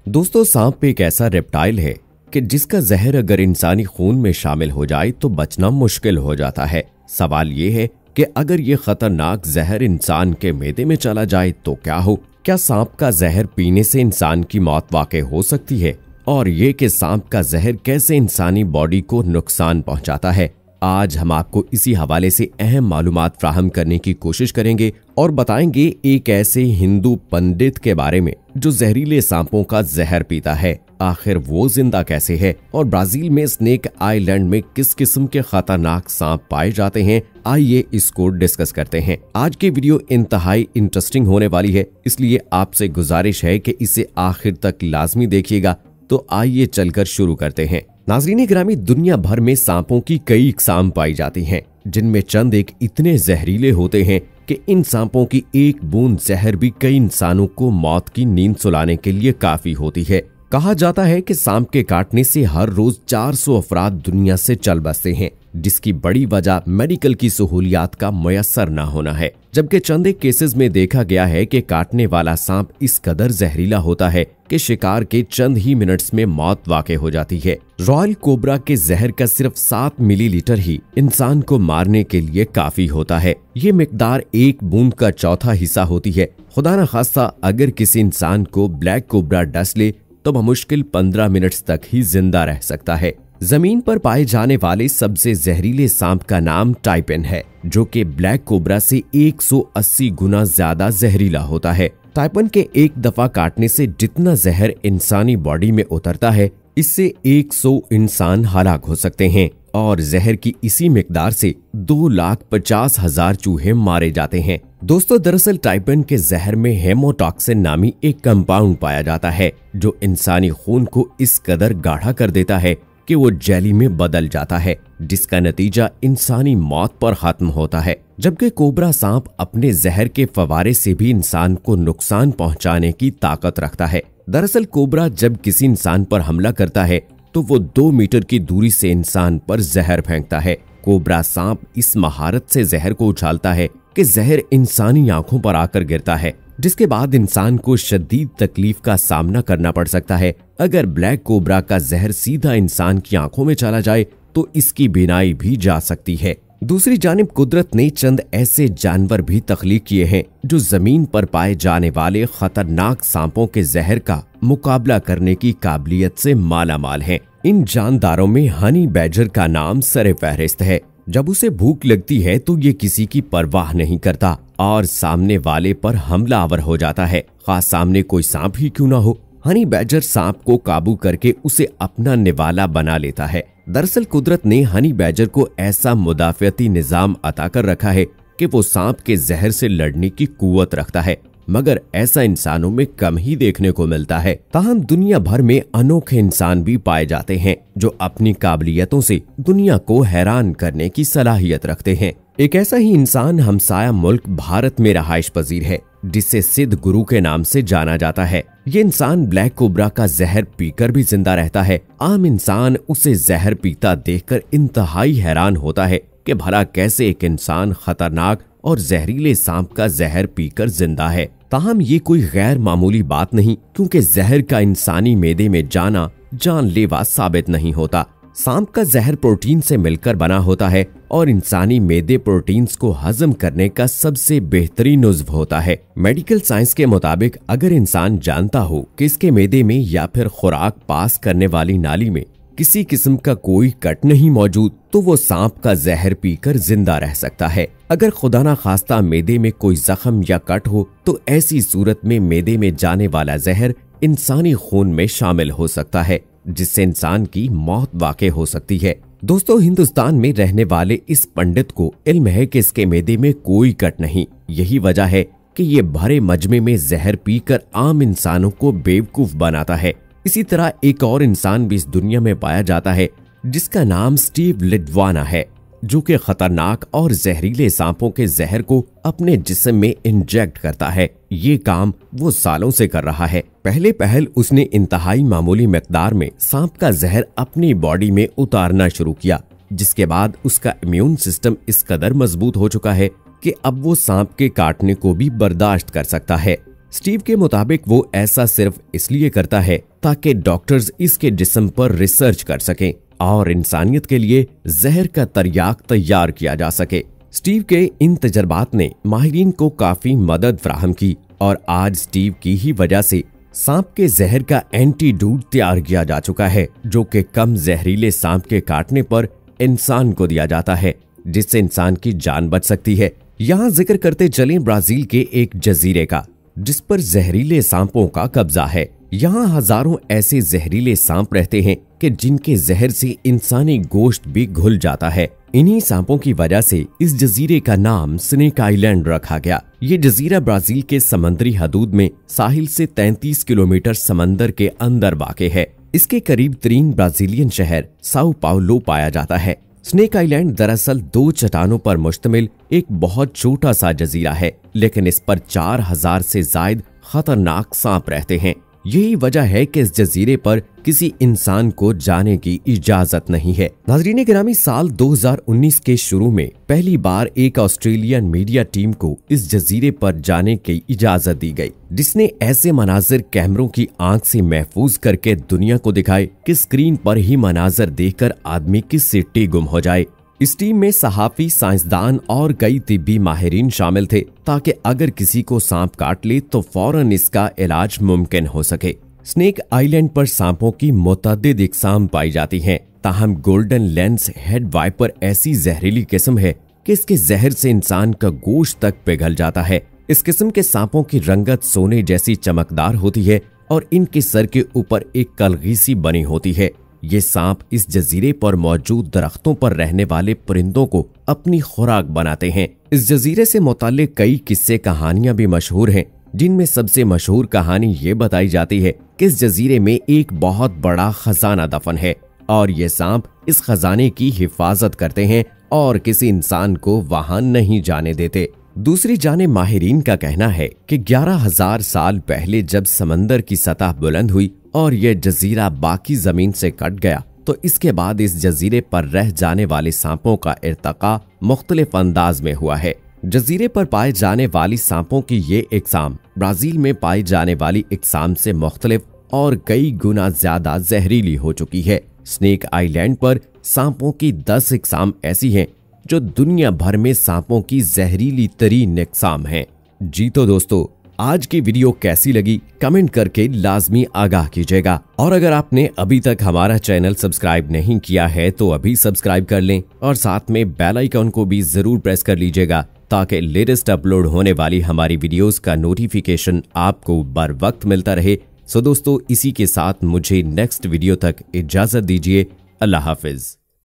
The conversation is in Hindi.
दोस्तों, सांप एक ऐसा रेप्टाइल है कि जिसका जहर अगर इंसानी खून में शामिल हो जाए तो बचना मुश्किल हो जाता है। सवाल ये है कि अगर ये खतरनाक जहर इंसान के मैदे में चला जाए तो क्या हो? क्या सांप का जहर पीने से इंसान की मौत वाकई हो सकती है? और ये कि सांप का जहर कैसे इंसानी बॉडी को नुकसान पहुंचाता है, आज हम आपको इसी हवाले से अहम मालूमात फ्राहम करने की कोशिश करेंगे और बताएंगे एक ऐसे हिंदू पंडित के बारे में जो जहरीले सांपों का जहर पीता है। आखिर वो जिंदा कैसे है और ब्राजील में स्नेक आइलैंड में किस किस्म के खतरनाक सांप पाए जाते हैं, आइए इसको डिस्कस करते हैं। आज की वीडियो इंतहाई इंटरेस्टिंग होने वाली है, इसलिए आपसे गुजारिश है कि इसे आखिर तक लाजमी देखिएगा। तो आइए चलकर शुरू करते हैं। नाज़रीन गिरामी, दुनिया भर में सांपों की कई इकसाम पाई जाती हैं, जिनमें चंद एक इतने जहरीले होते हैं कि इन सांपों की एक बूंद जहर भी कई इंसानों को मौत की नींद सुलाने के लिए काफी होती है। कहा जाता है कि सांप के काटने से हर रोज 400 अफराद दुनिया से चल बसते हैं, जिसकी बड़ी वजह मेडिकल की सहूलियात का मयसर न होना है। जबकि चंद एक केसेस में देखा गया है कि काटने वाला सांप इस कदर जहरीला होता है कि शिकार के चंद ही मिनट्स में मौत वाक़ई हो जाती है। रॉयल कोबरा के जहर का सिर्फ 7 मिलीलीटर ही इंसान को मारने के लिए काफी होता है। ये मिकदार एक बूंद का चौथा हिस्सा होती है। खुदा न खास्ता अगर किसी इंसान को ब्लैक कोबरा डस ले तो बमुश्किल 15 मिनट्स तक ही जिंदा रह सकता है। जमीन पर पाए जाने वाले सबसे जहरीले सांप का नाम टाइपेन है, जो कि ब्लैक कोबरा से 180 गुना ज्यादा जहरीला होता है। टाइपेन के एक दफा काटने से जितना जहर इंसानी बॉडी में उतरता है, इससे 100 इंसान हलाक हो सकते हैं और जहर की इसी मिकदार से 2,50,000 चूहे मारे जाते हैं। दोस्तों, दरअसल टाइपेन के जहर में हेमोटॉक्सिन नामी एक कंपाउंड पाया जाता है, जो इंसानी खून को इस कदर गाढ़ा कर देता है कि वो जेली में बदल जाता है, जिसका नतीजा इंसानी मौत पर खत्म होता है। जबकि कोबरा सांप अपने जहर के फवारे से भी इंसान को नुकसान पहुंचाने की ताकत रखता है। दरअसल कोबरा जब किसी इंसान पर हमला करता है तो वो 2 मीटर की दूरी से इंसान पर जहर फेंकता है। कोबरा सांप इस महारत से जहर को उछालता है कि जहर इंसानी आंखों पर आकर गिरता है, जिसके बाद इंसान को शदीद तकलीफ का सामना करना पड़ सकता है। अगर ब्लैक कोबरा का जहर सीधा इंसान की आंखों में चला जाए तो इसकी बीनाई भी जा सकती है। दूसरी जानिब कुदरत ने चंद ऐसे जानवर भी तख्लीक किए हैं जो जमीन पर पाए जाने वाले खतरनाक सांपों के जहर का मुकाबला करने की काबिलियत से माला माल हैं। इन जानदारों में हनी बैजर का नाम सरे फहरिस्त है। जब उसे भूख लगती है तो ये किसी की परवाह नहीं करता और सामने वाले पर हमलावर हो जाता है, खास सामने कोई सांप ही क्यों ना हो। हनी बैजर सांप को काबू करके उसे अपना निवाला बना लेता है। दरअसल कुदरत ने हनी बैजर को ऐसा मुदाफियती निजाम अता कर रखा है कि वो सांप के जहर से लड़ने की कुव्वत रखता है, मगर ऐसा इंसानों में कम ही देखने को मिलता है। ताहम दुनिया भर में अनोखे इंसान भी पाए जाते हैं जो अपनी काबिलियतों से दुनिया को हैरान करने की सलाहियत रखते हैं। एक ऐसा ही इंसान हमसाया मुल्क भारत में रहाइश पजीर है, जिसे सिद्ध गुरु के नाम से जाना जाता है। ये इंसान ब्लैक कोबरा का जहर पीकर भी जिंदा रहता है। आम इंसान उसे जहर पीता देखकर इंतहाई हैरान होता है कि भला कैसे एक इंसान खतरनाक और जहरीले सांप का जहर पीकर जिंदा है। ताहम ये कोई गैर मामूली बात नहीं, क्योंकि जहर का इंसानी मैदे में जाना जानलेवा साबित नहीं होता। सांप का जहर प्रोटीन से मिलकर बना होता है और इंसानी मैदे प्रोटीन्स को हजम करने का सबसे बेहतरीन उज़्व होता है। मेडिकल साइंस के मुताबिक अगर इंसान जानता हो कि इसके मैदे में या फिर खुराक पास करने वाली नाली में किसी किस्म का कोई कट नहीं मौजूद, तो वो सांप का जहर पीकर जिंदा रह सकता है। अगर खुदा ना खास्ता मैदे में कोई जख्म या कट हो तो ऐसी सूरत में मैदे में जाने वाला जहर इंसानी खून में शामिल हो सकता है, जिससे इंसान की मौत वाक़ई हो सकती है। दोस्तों, हिंदुस्तान में रहने वाले इस पंडित को इल्म है कि इसके मैदे में कोई कट नहीं। यही वजह है कि ये भरे मजमे में जहर पीकर आम इंसानों को बेवकूफ बनाता है। इसी तरह एक और इंसान भी इस दुनिया में पाया जाता है जिसका नाम स्टीव लिडवाना है, जो कि खतरनाक और जहरीले सांपों के जहर को अपने जिस्म में इंजेक्ट करता है। ये काम वो सालों से कर रहा है। पहले पहल उसने इंतहाई मामूली मिकदार में सांप का जहर अपनी बॉडी में उतारना शुरू किया, जिसके बाद उसका इम्यून सिस्टम इस कदर मजबूत हो चुका है कि अब वो सांप के काटने को भी बर्दाश्त कर सकता है। स्टीव के मुताबिक वो ऐसा सिर्फ इसलिए करता है ताकि डॉक्टर्स इसके जिस्म पर रिसर्च कर सकें और इंसानियत के लिए जहर का तरियाक तैयार किया जा सके। स्टीव के इन तजर्बात ने माहिरीन को काफी मदद फराहम की और आज स्टीव की ही वजह से सांप के जहर का एंटीडोट तैयार किया जा चुका है, जो कि कम जहरीले सांप के काटने पर इंसान को दिया जाता है, जिससे इंसान की जान बच सकती है। यहाँ जिक्र करते चलें ब्राजील के एक जजीरे का, जिस पर जहरीले सांपों का कब्जा है। यहाँ हजारों ऐसे जहरीले सांप रहते हैं कि जिनके जहर से इंसानी गोश्त भी घुल जाता है। इन्हीं सांपों की वजह से इस जजीरे का नाम स्नेक आइलैंड रखा गया। ये जजीरा ब्राजील के समंदरी हदूद में साहिल से 33 किलोमीटर समंदर के अंदर वाक़ है। इसके करीब तरीन ब्राजीलियन शहर साओ पाउलो पाया जाता है। स्नेक आइलैंड दरअसल 2 चट्टानों पर मुश्तमिल एक बहुत छोटा सा जजीरा है, लेकिन इस पर 4000 से जायद खतरनाक सांप रहते हैं। यही वजह है कि इस जजीरे पर किसी इंसान को जाने की इजाजत नहीं है। नाज़रीन गिरामी, साल 2019 के शुरू में पहली बार एक ऑस्ट्रेलियन मीडिया टीम को इस जजीरे पर जाने की इजाजत दी गई, जिसने ऐसे मनाजिर कैमरों की आंख से महफूज करके दुनिया को दिखाए कि स्क्रीन पर ही मनाजिर देखकर आदमी की सिट्टी गुम हो जाए। इस टीम में सहाफी, साइंसदान और कई तिब्बी माहिरीन शामिल थे, ताकि अगर किसी को सांप काट ले तो फौरन इसका इलाज मुमकिन हो सके। स्नेक आइलैंड पर सांपों की मुतअद्दिद इकसाम पाई जाती हैं, ताहम गोल्डन लेंस हेड वाइपर ऐसी जहरीली किस्म है कि इसके जहर से इंसान का गोश्त तक पिघल जाता है। इस किस्म के सांपों की रंगत सोने जैसी चमकदार होती है और इनके सर के ऊपर एक कलगीसी बनी होती है। ये सांप इस जजीरे पर मौजूद दरख्तों पर रहने वाले परिंदों को अपनी खुराक बनाते हैं। इस जजीरे से मुताल्लिक कई किस्से कहानियां भी मशहूर हैं, जिनमें सबसे मशहूर कहानी ये बताई जाती है कि इस जजीरे में एक बहुत बड़ा खजाना दफन है और ये सांप इस खजाने की हिफाजत करते हैं और किसी इंसान को वहां नहीं जाने देते। दूसरी जाने माहिरीन का कहना है कि 11,000 साल पहले जब समंदर की सतह बुलंद हुई और यह जजीरा बाकी जमीन से कट गया, तो इसके बाद इस जजीरे पर रह जाने वाले सांपों का इर्तका मुख्तलिफ अंदाज में हुआ है। जजीरे पर पाए जाने वाली सांपों की ये इकसाम ब्राजील में पाई जाने वाली इकसाम से मुख्तलिफ और कई गुना ज्यादा जहरीली हो चुकी है। स्नेक आइलैंड पर सांपों की 10 इकसाम ऐसी हैं जो दुनिया भर में सांपों की जहरीली तरीन इकसाम है। जी तो दोस्तों, आज की वीडियो कैसी लगी कमेंट करके लाजमी आगाह कीजिएगा, और अगर आपने अभी तक हमारा चैनल सब्सक्राइब नहीं किया है तो अभी सब्सक्राइब कर लें और साथ में बेल आइकन को भी जरूर प्रेस कर लीजिएगा, ताकि लेटेस्ट अपलोड होने वाली हमारी वीडियोस का नोटिफिकेशन आपको बर वक्त मिलता रहे। सो दोस्तों, इसी के साथ मुझे नेक्स्ट वीडियो तक इजाजत दीजिए। अल्लाह हाफिज।